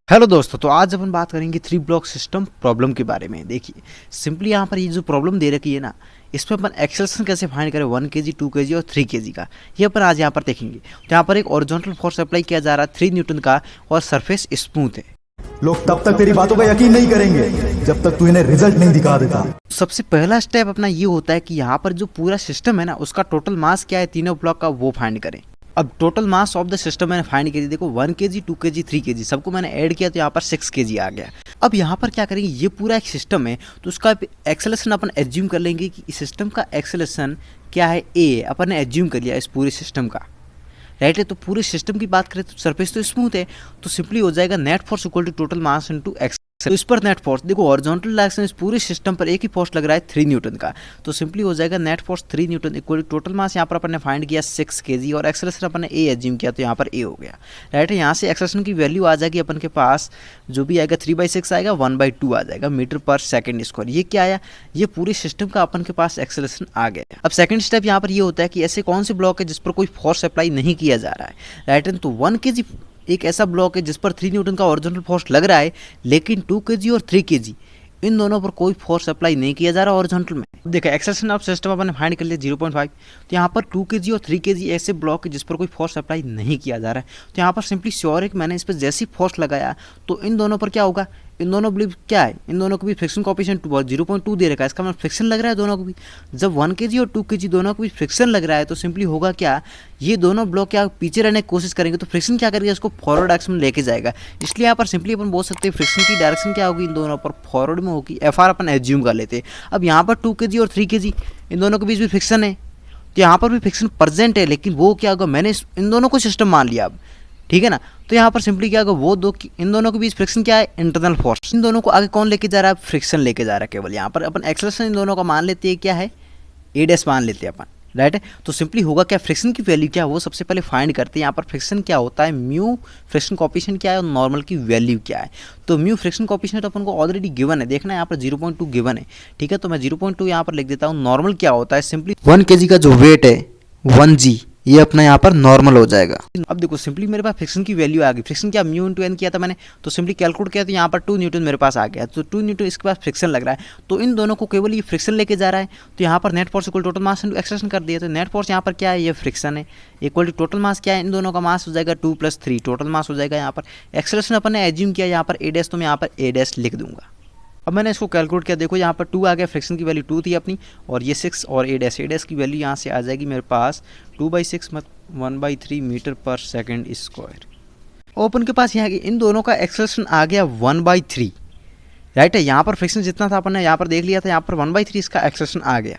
Hello दोस्तों, तो आज अपन बात करेंगे थ्री ब्लॉक सिस्टम प्रॉब्लम के बारे में। देखिए सिंपली यहाँ पर ये जो प्रॉब्लम दे रखी है ना, इसमें अपन एक्सेलरेशन कैसे फाइंड करें 1 kg 2 kg और 3 kg का, ये अपन आज यहाँ पर देखेंगे। तो यहाँ पर एक ओरिजेंटल फोर्स अप्लाई किया जा रहा है 3 न्यूटन का और सरफेस स्मूथ है। लोग तब तक तेरी बातों का यकीन नहीं करेंगे जब तक तू इन्हें रिजल्ट नहीं दिखा देता। सबसे पहला स्टेप अपना ये होता है कि यहाँ पर जो पूरा सिस्टम है ना, उसका टोटल मास क्या है तीनों ब्लॉक का, वो फाइंड करें। अब total mass of the system मैंने फाइंड किया, देखो 1 kg 2 kg 3 kg सबको मैंने ऐड किया तो यहाँ पर 6 kg आ गया। अब यहाँ पर क्या करेंगे, ये पूरा एक सिस्टम है तो उसका एक्सेलरेशन अपन एज्यूम कर लेंगे कि इस सिस्टम का एक्सेलरेशन क्या है, ए अपन ने एज्यूम कर लिया इस पूरे सिस्टम का, राइट है। तो पूरे सिस्टम की बात करें तो सरफेस तो स्मूथ है, तो सिंपली हो जाएगा net force equal to total mass into x. तो इस पर नेट फोर्स देखो हॉरिजॉन्टल डायरेक्शन इस पूरे सिस्टम पर एक ही फोर्स लग रहा है 3 न्यूटन का, तो सिंपली हो जाएगा net force 3 newton equal to total mass यहाँ पर अपन ने फाइंड किया 6 kg और एक्सेलरेशन अपन ने ए एज्यूम किया तो यहाँ पर ए हो गया, राइट है। यहाँ से एक्सेलरेशन की वैल्यू आ जाएगी अपन के पास, जो भी आएगा 3/6 आएगा 1/2 आ जाएगा मीटर पर सेकेंड स्क्वायर। ये क्या आया, ये पूरे सिस्टम का अपन के पास एक्सेलरेशन आ गया। अब सेकंड स्टेप यहाँ पर ये होता है कि ऐसे कौन से ब्लॉक है जिस पर कोई फोर्स अप्लाई नहीं किया जा रहा है, राइट है। तो 1 kg एक ऐसा ब्लॉक है जिस पर 3 न्यूटन का ओरिजिनल फोर्स लग रहा है, लेकिन 2 kg और 3 kg इन दोनों पर कोई फोर्स अप्लाई नहीं किया जा रहा ओरिजिनल में। देखा एक्सेलरेशन ऑफ सिस्टम अपन ने फाइंड कर लिया 0.5, तो यहाँ पर 2 kg और 3 kg ऐसे ब्लॉक है जिस पर कोई फोर्स अप्लाई नहीं किया जा रहा है, तो यहाँ पर सिंपली श्योर है कि मैंने इस पर जैसी फोर्स लगाया तो इन दोनों पर क्या होगा, इन दोनों बिलीव क्या है, इन दोनों को भी फ्रिक्शन कोएफिशिएंट 0.2 दे रखा है, इसका मतलब फ्रिक्शन लग रहा है दोनों को भी। जब 1 kg और 2 kg दोनों को भी फ्रिक्शन लग रहा है तो सिंपली होगा क्या, ये दोनों ब्लॉक क्या पीछे रहने की कोशिश करेंगे तो फ्रिक्शन क्या करेगा, इसको फॉरवर्ड डायरेक्शन में लेके जाएगा। इसलिए यहाँ पर सिंपली अपन बोल सकते हैं फ्रिक्शन की डायरेक्शन क्या होगी, इन दोनों पर फॉरवर्ड में होगी, एफ आर अपन एज्यूम कर लेते हैं। अब यहाँ पर 2 kg और 3 kg इन दोनों के बीच भी फ्रिक्शन है, तो यहाँ पर भी फ्रिक्शन प्रेजेंट है, लेकिन वो क्या होगा, मैंने इन दोनों को सिस्टम मान लिया अब, ठीक है ना। तो यहाँ पर सिंपली क्या होगा, वो दो इन दोनों के बीच फ्रिक्शन क्या है, इंटरनल फोर्स। इन दोनों को आगे कौन लेके जा रहा है, फ्रिक्शन लेके जा रहा है केवल। यहाँ पर अपन एक्सेलरेशन इन दोनों का मान लेते हैं क्या है, ए डैश मान लेते हैं अपन, राइट है। तो सिंपली होगा क्या, फ्रिक्शन की वैल्यू क्या है वो सबसे पहले फाइंड करते हैं। यहाँ पर फ्रिक्शन क्या होता है, म्यू फ्रिक्शन कोएफिशिएंट क्या है और नॉर्मल की वैल्यू क्या है। तो म्यू फ्रिक्शन कोएफिशिएंट अपन को ऑलरेडी गिवन है, देखना यहाँ पर 0.2 गिवन है, ठीक है। तो मैं 0.2 यहाँ पर लिख देता हूँ। नॉर्मल क्या होता है, सिंपली 1 kg का जो वेट है 1g, ये अपना यहाँ पर नॉर्मल हो जाएगा। अब देखो सिंपली मेरे पास फ्रिक्शन की वैल्यू आ गई, फ्रिक्शन क्या म्यू इंटू एन किया था मैंने, तो सिंपली कैलकुलेट किया तो यहाँ पर 2 न्यूटन मेरे पास आ गया, तो 2 न्यूटन इसके पास फ्रिक्शन लग रहा है, तो इन दोनों को केवल ये फ्रिक्शन लेके जा रहा है। तो यहाँ पर net force equal total mass into acceleration कर दिया, तो नेट फोर्स यहाँ पर क्या है, ये फ्रिक्शन है, इक्वल टू टोटल मास क्या है, इन दोनों का मास हो जाएगा 2 + 3 टोटल मास हो जाएगा। यहाँ पर एक्सेलरेशन अपन ने एज्यूम किया यहाँ पर ए डैश, तो मैं यहाँ पर ए डैश लिख दूंगा। अब मैंने इसको कैलकुलेट किया, देखो यहाँ पर 2 आ गया, फ्रिक्शन की वैल्यू 2 थी अपनी, और ये 6 और ए डैश की वैल्यू यहाँ से आ जाएगी मेरे पास 2/6 मत 1/3 मीटर पर सेकेंड स्क्वायर। ओपन के पास यहाँ इन दोनों का एक्सेलरेशन आ गया 1/3, राइट है। यहाँ पर फ्रिक्शन जितना था अपन ने यहाँ पर देख लिया था, यहाँ पर 1/3 इसका एक्सेलरेशन आ गया।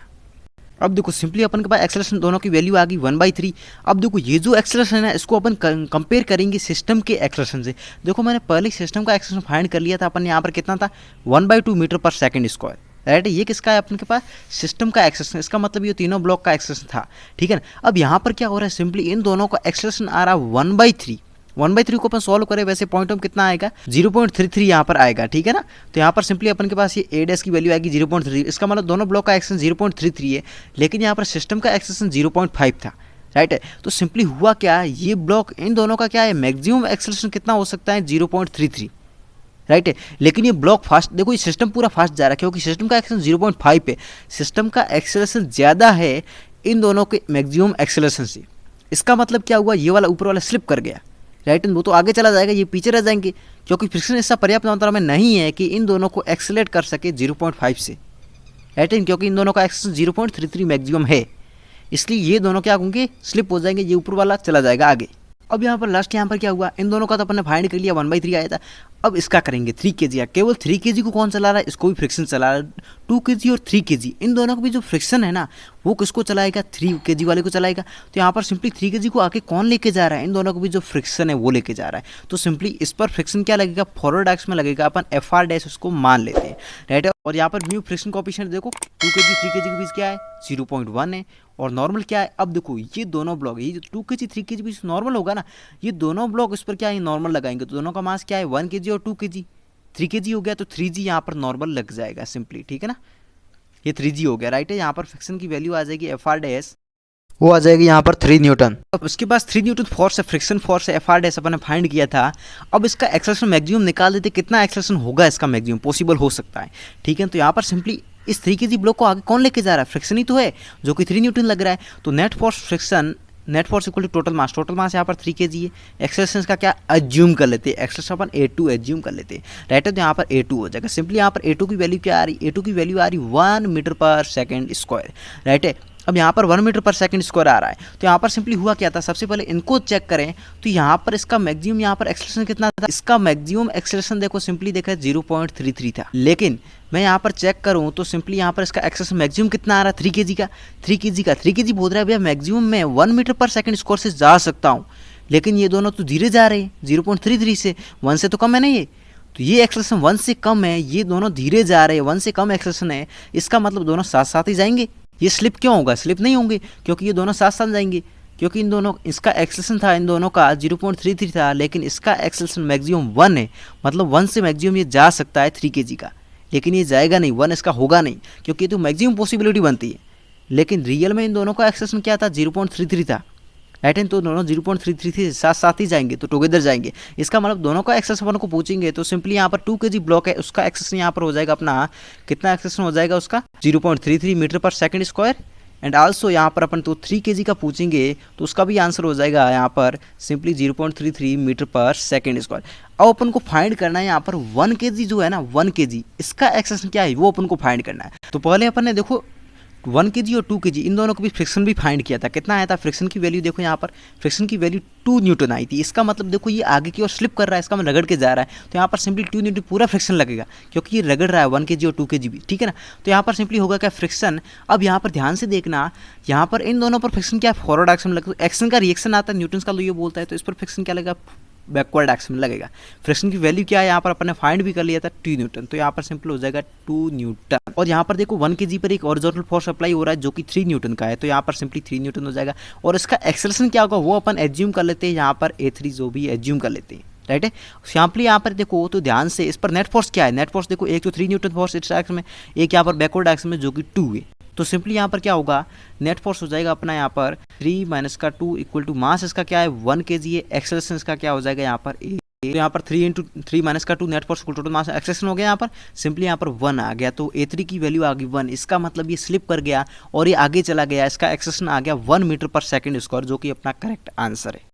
अब देखो सिंपली अपन के पास एक्सेलरेशन दोनों की वैल्यू आ गई 1/3। अब देखो ये जो एक्सेलरेशन है इसको अपन कंपेयर करेंगे सिस्टम के एक्सेलरेशन से। देखो मैंने पहले सिस्टम का एक्सेलरेशन फाइंड कर लिया था अपन, यहाँ पर कितना था 1/2 मीटर पर सेकेंड स्क्वायर, राइट है। ये किसका है अपन के पास, सिस्टम का एक्सेलरेशन, इसका मतलब ये तीनों ब्लॉक का एक्सेलरेशन था, ठीक है ना। अब यहाँ पर क्या हो रहा है, सिंपली इन दोनों का एक्सेलरेशन आ रहा है 1/3। 1/3 को अपन सॉल्व करें वैसे पॉइंट ऑफ कितना आएगा, 0.33 यहाँ पर आएगा, ठीक है ना। तो यहाँ पर सिंपली अपन के पास ये ए डैश की वैल्यू आएगी 0.3, इसका मतलब दोनों ब्लॉक का एक्सेलरेशन 0.33 है, लेकिन यहाँ पर सिस्टम का एक्सेलरेशन 0.5 था, राइट है। तो सिंपली हुआ क्या, ये ब्लॉक इन दोनों का क्या है, मैक्सिमम एक्सेलरेशन कितना हो सकता है 0.33, राइट है। लेकिन ये ब्लॉक फास्ट, देखो ये सिस्टम पूरा फास्ट जा रहा है क्योंकि सिस्टम का एक्सेलरेशन 0.5 है, सिस्टम का एक्सेलरेशन ज़्यादा है इन दोनों के मैक्सिमम एक्सेलरेशन से। इसका मतलब क्या हुआ, ये वाला ऊपर वाला स्लिप कर गया, राइट, वो तो आगे चला जाएगा, ये पीछे रह जाएंगे क्योंकि फ्रिक्शन ऐसा पर्याप्त मात्रा में नहीं है कि इन दोनों को एक्सेलरेट कर सके 0.5 से, राइट, क्योंकि इन दोनों का एक्सेलरेशन 0.33 मैक्सिमम है, इसलिए ये दोनों क्या होंगे, स्लिप हो जाएंगे, ये ऊपर वाला चला जाएगा आगे। अब यहाँ पर लास्ट यहाँ पर क्या हुआ, इन दोनों का तो अपन ने फाइंड कर लिया 1/3 आया था। अब इसका करेंगे 3 kg, केवल 3 kg को कौन चला रहा है, इसको भी फ्रिक्शन चला रहा है। 2 kg और 3 kg इन दोनों के भी जो फ्रिक्शन है ना, वो किसको चलाएगा, 3 kg वाले को चलाएगा। तो यहाँ पर सिंपली 3 kg को आके कौन लेके जा रहा है, इन दोनों को भी जो फ्रिक्शन है वो लेके जा रहा है। तो सिंपली इस पर फ्रिक्शन क्या लगेगा, फॉरवर्ड एक्स में लगेगा, अपन एफ आर डैश उसको मान लेते हैं, राइट है। और यहाँ पर म्यू फ्रिक्शन कोएफिशिएंट देखो 2 kg 3 kg के बीच क्या है 0.1 है, और नॉर्मल क्या है। अब देखो ये दोनों ब्लॉक, ये जो 2 kg 3 kg बीच नॉर्मल होगा ना, ये दोनों ब्लॉक इस पर क्या है नॉर्मल लगाएंगे, तो दोनों का मास क्या है 1 kg और 2 kg, 3 kg हो गया, तो 3g यहाँ पर नॉर्मल लग जाएगा सिंपली, ठीक है ना। ये 3g हो गया, राइट है। यहाँ पर फ्रिक्शन की वैल्यू आ जाएगी एफ आर डैश वो आ जाएगी यहाँ पर 3 न्यूटन। अब उसके बाद 3 न्यूटन फोर्स है, फ्रिक्शन फोर्स है, एफआर डैश अपन ने फाइंड किया था। अब इसका एक्सेलरेशन मैक्सिमम निकाल देते, कितना एक्सेलरेशन होगा इसका मैक्सिमम, पॉसिबल हो सकता है, ठीक है। तो यहाँ पर सिंपली इस 3 kg ब्लॉक को आगे कौन लेके जा रहा है, फ्रिक्शन ही तो है जो कि 3 न्यूटन लग रहा है। तो net force friction, net force equal to total mass यहाँ पर 3 kg है। एक्सेलरेशन का क्या एज्यूम कर लेते हैं, एक्सेलरेशन अपन A2 एज्यूम कर लेते हैं, राइट है। तो यहाँ पर A2 हो जाएगा। सिंपली यहाँ पर A2 की वैल्यू क्या आ रही, A2 की वैल्यू आ रही 1 मीटर पर सेकेंड स्क्वायर, राइट है। अब यहाँ पर 1 मीटर पर सेकंड स्क्वायर आ रहा है। तो यहाँ पर सिंपली हुआ क्या था, सबसे पहले इनको चेक करें तो यहाँ पर इसका मैक्सिमम यहाँ पर एक्सेलरेशन कितना था, इसका मैक्सिमम एक्सेलरेशन देखो सिंपली देखा 0.33 था। लेकिन मैं यहाँ पर चेक करूँ तो सिंपली यहाँ पर इसका एक्सेलरेशन मैक्सिमम कितना आ रहा है, 3 kg का। 3 kg बोल रहा है भैया मैक्सिमम मैं 1 मीटर पर सेकंड स्क्वायर से जा सकता हूँ, लेकिन ये दोनों तो धीरे जा रहे हैं 0.33 से, 1 से तो कम है ना ये। तो ये एक्सेलरेशन 1 से कम है, ये दोनों धीरे जा रहे हैं, 1 से कम एक्सेलरेशन है, इसका मतलब दोनों साथ साथ ही जाएंगे। ये स्लिप क्यों होगा, स्लिप नहीं होंगे क्योंकि ये दोनों साथ साथ जाएंगे, क्योंकि इन दोनों, इसका एक्सेलरेशन था इन दोनों का 0.33 था, लेकिन इसका एक्सेलरेशन मैक्सिमम 1 है, मतलब 1 से मैक्सिमम ये जा सकता है 3 kg का, लेकिन ये जाएगा नहीं, 1 इसका होगा नहीं, क्योंकि ये तो मैक्सिमम पॉसिबिलिटी बनती है। लेकिन रियल में इन दोनों का एक्सेलरेशन क्या था, 0.33 था, राइट है। तो दोनों 0.33 से साथ साथ ही जाएंगे, तो टुगेदर जाएंगे। इसका मतलब दोनों का एक्सेलरेशन अपन को पूछेंगे तो सिंपली यहाँ पर 2 kg ब्लॉक है, उसका एक्सेलरेशन यहाँ पर हो जाएगा अपना, कितना एक्सेलरेशन हो जाएगा उसका, 0.33 मीटर पर सेकंड स्क्वायर। एंड आल्सो यहाँ पर अपन तो 3 kg का पूछेंगे तो उसका भी आंसर हो जाएगा यहाँ पर सिंपली 0.33 मीटर पर सेकंड स्क्वायर। अब अपन को फाइंड करना है यहाँ पर 1 kg जो है ना, 1 kg इसका एक्सेलरेशन क्या है वो अपन को फाइंड करना है। तो पहले अपन ने देखो 1 kg और 2 kg इन दोनों को भी फ्रिक्शन भी फाइंड किया था, कितना आया था फ्रिक्शन की वैल्यू, देखो यहाँ पर फ्रिक्शन की वैल्यू 2 न्यूटन आई थी। इसका मतलब देखो ये आगे की ओर स्लिप कर रहा है, इसका मतलब रगड़ के जा रहा है, तो यहाँ पर सिंपली 2 न्यूटन पूरा फ्रिक्शन लगेगा, क्योंकि ये रगड़ रहा है 1 kg और 2 kg भी, ठीक है ना। तो यहाँ पर सिंपली होगा क्या, फ्रिक्शन। अब यहाँ पर ध्यान से देखना, यहाँ पर इन दोनों पर फ्रिक्शन क्या, फॉरवर्ड एक्शन लगता है, एक्शन का रिएक्शन आता है, न्यूटन का लॉ ये बोलता है, तो इस पर फ्रिक्शन क्या लगेगा, बैकवर्ड एक्शन में लगेगा। फ्रिक्शन की वैल्यू क्या है, यहाँ पर अपन ने फाइंड भी कर लिया था 2 न्यूटन, तो यहाँ पर सिंपल हो जाएगा 2 न्यूटन। और यहाँ पर देखो 1 kg पर एक हॉरिजॉन्टल फोर्स अप्लाई हो रहा है जो कि 3 न्यूटन का है, तो यहाँ पर सिंपली 3 न्यूटन हो जाएगा। और इसका एक्सेलरेशन क्या होगा वो अपन एज्यूम कर लेते हैं, यहाँ पर A3 जो भी एज्यूम कर लेते हैं, राइट है। सिंपली यहाँ पर देखो तो ध्यान से इस पर नेट फोर्स क्या है, नेट फोर्स देखो एक तो 3 न्यूटन फोर्स इस एक्शन में, एक यहाँ पर बैकवर्ड एक्शन में जो कि 2 है। तो सिंपली यहाँ पर क्या होगा, नेट फोर्स हो जाएगा अपना यहाँ पर 3 माइनस का 2 इक्वल टू मास इसका क्या है 1 kg है, एक्सेलरेशन इसका क्या हो जाएगा यहाँ पर तो यहाँ पर 3 × 3 माइनस का 2 net force total mass acceleration हो गया, यहाँ पर सिंपली यहाँ पर 1 आ गया, तो A3 की वैल्यू आ गई 1, इसका मतलब ये स्लिप कर गया और ये आगे चला गया, इसका एक्सेलरेशन आ गया 1 मीटर पर सेकंड स्क्वायर, जो कि अपना करेक्ट आंसर है।